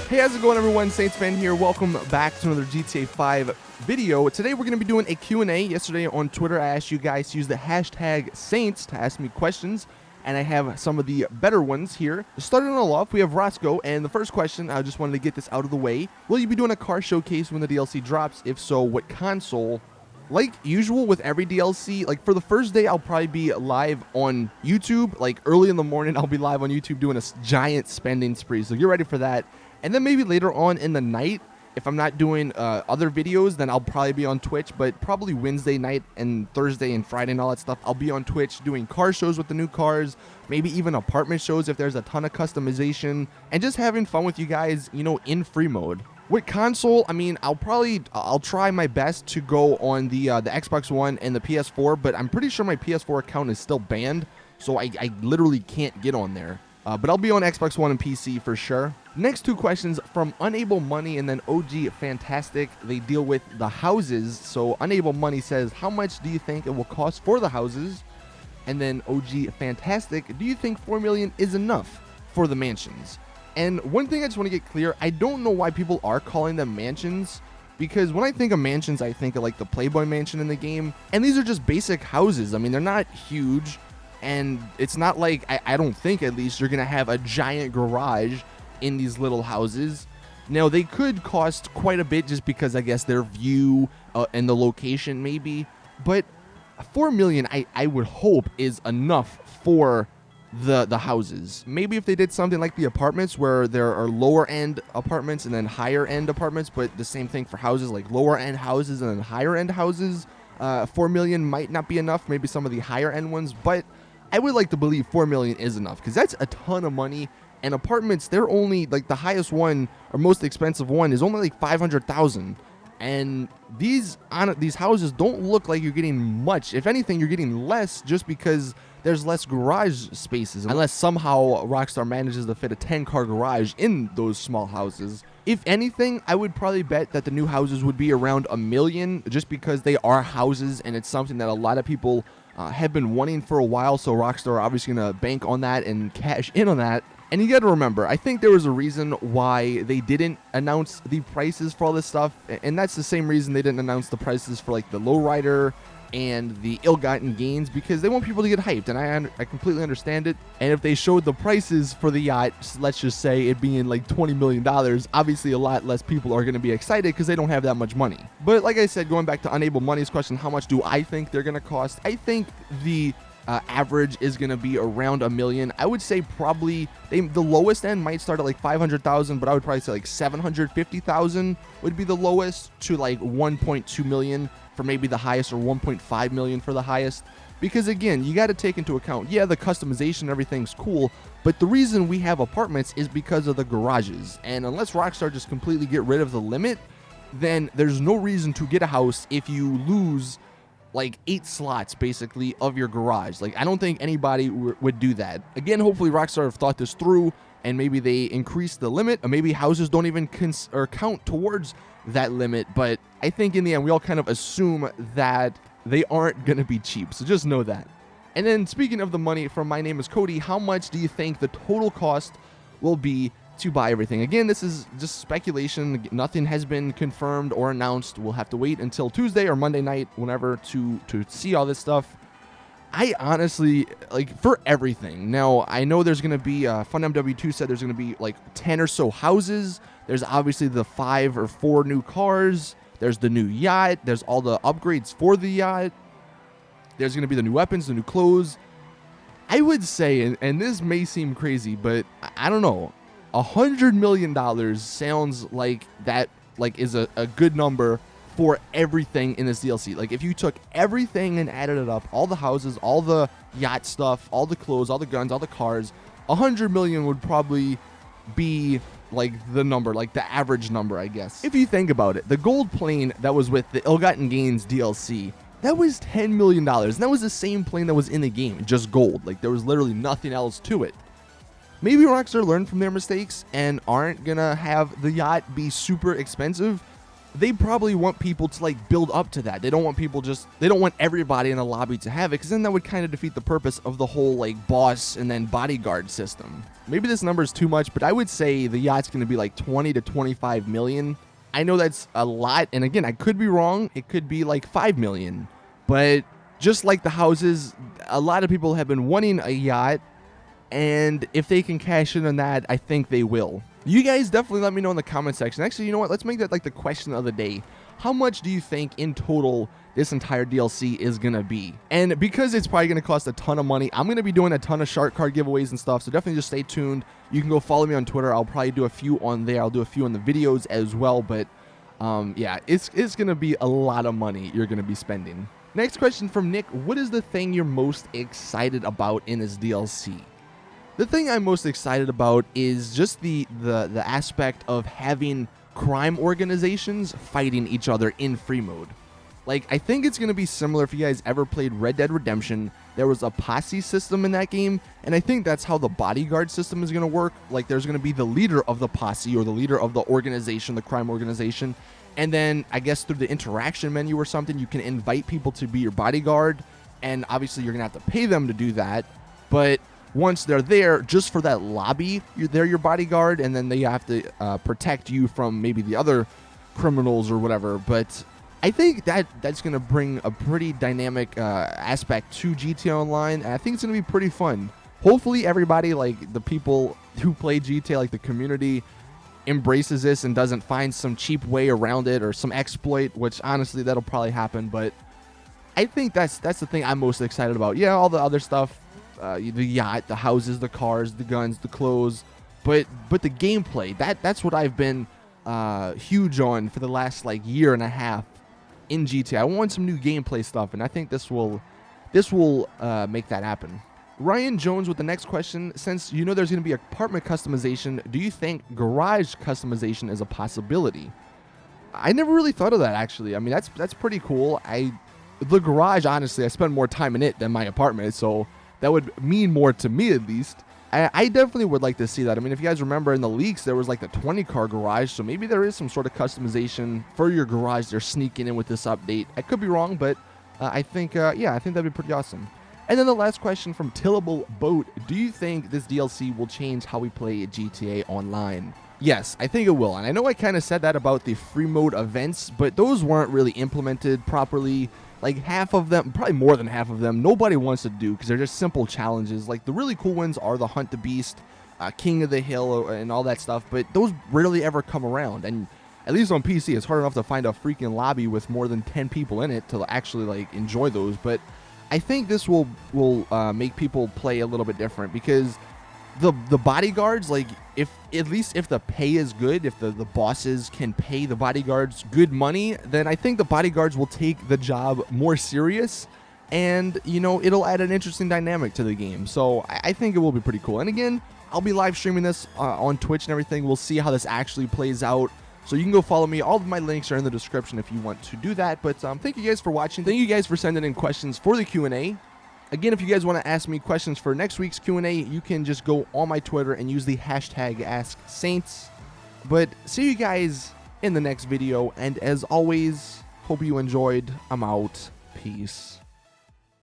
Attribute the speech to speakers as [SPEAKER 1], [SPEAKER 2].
[SPEAKER 1] Hey, how's it going, everyone? Saints fan here. Welcome back to another GTA 5 video. Today we're going to be doing a Q&A. Yesterday on Twitter, I asked you guys to use the hashtag Saints to ask me questions, and I have some of the better ones here. Starting it all off, we have Roscoe, and the first question, I just wanted to get this out of the way. Will you be doing a car showcase when the DLC drops? If so, what console? Like usual with every DLC, like for the first day, I'll probably be live on YouTube. Like early in the morning, I'll be live on YouTube doing a giant spending spree, so get ready for that. And then maybe later on in the night, if I'm not doing other videos, then I'll probably be on Twitch. But probably Wednesday night and Thursday and Friday and all that stuff, I'll be on Twitch doing car shows with the new cars, maybe even apartment shows if there's a ton of customization, and just having fun with you guys, you know, in free mode. With console, I mean, I'll try my best to go on the Xbox One and the PS4, but I'm pretty sure my PS4 account is still banned, so I literally can't get on there. But I'll be on Xbox One and PC for sure. Next two questions from Unable Money and then OG Fantastic. They deal with the houses. So Unable Money says, how much do you think it will cost for the houses? And then OG Fantastic, do you think 4 million is enough for the mansions? And one thing I just want to get clear, I don't know why people are calling them mansions, because when I think of mansions, I think of like the Playboy Mansion in the game. And these are just basic houses. I mean, they're not huge. And it's not like, I don't think at least, you're going to have a giant garage in these little houses. Now, they could cost quite a bit just because, I guess, their view and the location maybe. But 4 million, I would hope, is enough for the houses. Maybe if they did something like the apartments where there are lower end apartments and then higher end apartments, but the same thing for houses, like lower end houses and then higher end houses. 4 million might not be enough, maybe some of the higher end ones, but I would like to believe 4 million is enough, because that's a ton of money. And apartments, they're only like the highest one or most expensive one is only like 500,000. And these houses don't look like you're getting much. If anything, you're getting less just because there's less garage spaces, unless somehow Rockstar manages to fit a 10-car garage in those small houses. If anything, I would probably bet that the new houses would be around 1 million, just because they are houses and it's something that a lot of people have been wanting for a while. So Rockstar are obviously going to bank on that and cash in on that. And you got to remember, I think there was a reason why they didn't announce the prices for all this stuff. And that's the same reason they didn't announce the prices for like the lowrider and the ill-gotten gains, because they want people to get hyped, and I completely understand it. And if they showed the prices for the yacht, let's just say it being like $20 million, obviously a lot less people are going to be excited because they don't have that much money. But like I said, going back to Unable Money's question, how much do I think they're going to cost? I think the average is going to be around 1 million. I would say probably the lowest end might start at like 500,000, but I would probably say like 750,000 would be the lowest, to like 1.2 million for maybe the highest, or 1.5 million for the highest. Because again, you got to take into account, yeah, the customization, everything's cool, but the reason we have apartments is because of the garages. And unless Rockstar just completely get rid of the limit, then there's no reason to get a house if you lose like 8 slots basically of your garage. Like, I don't think anybody would do that. Again, hopefully Rockstar have thought this through, and maybe they increase the limit, or maybe houses don't even count towards that limit. But I think in the end, we all kind of assume that they aren't going to be cheap. So just know that. And then speaking of the money from My Name is Cody, how much do you think the total cost will be to buy everything? Again, this is just speculation. Nothing has been confirmed or announced. We'll have to wait until Tuesday or Monday night, whenever, to see all this stuff. I honestly, like, for everything. Now, I know there's going to be, FunMW2 said there's going to be like 10 or so houses. There's obviously the 5 or 4 new cars. There's the new yacht. There's all the upgrades for the yacht. There's going to be the new weapons, the new clothes. I would say, and this may seem crazy, but I don't know, $100 million sounds like that, like, is a good number for everything in this DLC. Like, if you took everything and added it up, all the houses, all the yacht stuff, all the clothes, all the guns, all the cars, 100 million would probably be like the number, like the average number, I guess. If you think about it, the gold plane that was with the Ill-Gotten Gains DLC, that was $10 million. And that was the same plane that was in the game, just gold. Like, there was literally nothing else to it. Maybe Rockstar learned from their mistakes and aren't gonna have the yacht be super expensive. they probably want people to like build up to that. They don't want they don't want everybody in the lobby to have it, because then that would kind of defeat the purpose of the whole like boss and then bodyguard system. Maybe this number is too much, but I would say the yacht's going to be like 20 to 25 million. I know that's a lot, and again, I could be wrong. It could be like 5 million, but just like the houses, a lot of people have been wanting a yacht, and if they can cash in on that, I think they will. You guys definitely let me know in the comment section. Actually, you know what? Let's make that like the question of the day. How much do you think in total this entire DLC is going to be? And because it's probably going to cost a ton of money, I'm going to be doing a ton of shark card giveaways and stuff, so definitely just stay tuned. You can go follow me on Twitter. I'll probably do a few on there. I'll do a few in the videos as well, but yeah, it's going to be a lot of money you're going to be spending. Next question from Nick. What is the thing you're most excited about in this DLC? The thing I'm most excited about is just the aspect of having crime organizations fighting each other in free mode. Like, I think it's going to be similar if you guys ever played Red Dead Redemption. There was a posse system in that game, and I think that's how the bodyguard system is going to work. Like, there's going to be the leader of the posse or the leader of the organization, the crime organization, and then I guess through the interaction menu or something, you can invite people to be your bodyguard, and obviously you're going to have to pay them to do that, but once they're there, just for that lobby, they're your bodyguard, and then they have to protect you from maybe the other criminals or whatever. But I think that's going to bring a pretty dynamic aspect to GTA Online, and I think it's going to be pretty fun. Hopefully everybody, like the people who play GTA, like the community, embraces this and doesn't find some cheap way around it or some exploit, which honestly that'll probably happen. But I think that's the thing I'm most excited about. Yeah, all the other stuff, the yacht, the houses, the cars, the guns, the clothes, but the gameplay, that's what I've been huge on for the last like year and a half in GTA. I want some new gameplay stuff, and I think this will make that happen. Ryan Jones with the next question. Since you know there's going to be apartment customization, do you think garage customization is a possibility? I never really thought of that, actually. I mean, that's pretty cool. The garage, honestly, I spend more time in it than my apartment, so that would mean more to me at least. I definitely would like to see that. I mean, if you guys remember in the leaks, there was like the 20-car garage, so maybe there is some sort of customization for your garage they're sneaking in with this update. I could be wrong, but I think, yeah, I think that'd be pretty awesome. And then the last question from Tillable Boat. Do you think this DLC will change how we play GTA Online? Yes, I think it will. And I know I kind of said that about the free mode events, but those weren't really implemented properly. Like half of them, probably more than half of them, nobody wants to do because they're just simple challenges. Like the really cool ones are the Hunt the Beast, King of the Hill, and all that stuff, but those rarely ever come around. And at least on PC, it's hard enough to find a freaking lobby with more than 10 people in it to actually like enjoy those. But I think this will make people play a little bit different, because the bodyguards, like at least if the pay is good, if the bosses can pay the bodyguards good money, then I think the bodyguards will take the job more serious, and you know, it'll add an interesting dynamic to the game. So I think it will be pretty cool. And again, I'll be live streaming this on Twitch and everything. We'll see how this actually plays out. So you can go follow me. All of my links are in the description if you want to do that. But thank you guys for watching. Thank you guys for sending in questions for the Q&A. Again, if you guys want to ask me questions for next week's Q&A, you can just go on my Twitter and use the hashtag AskSaints. But see you guys in the next video. And as always, hope you enjoyed. I'm out. Peace.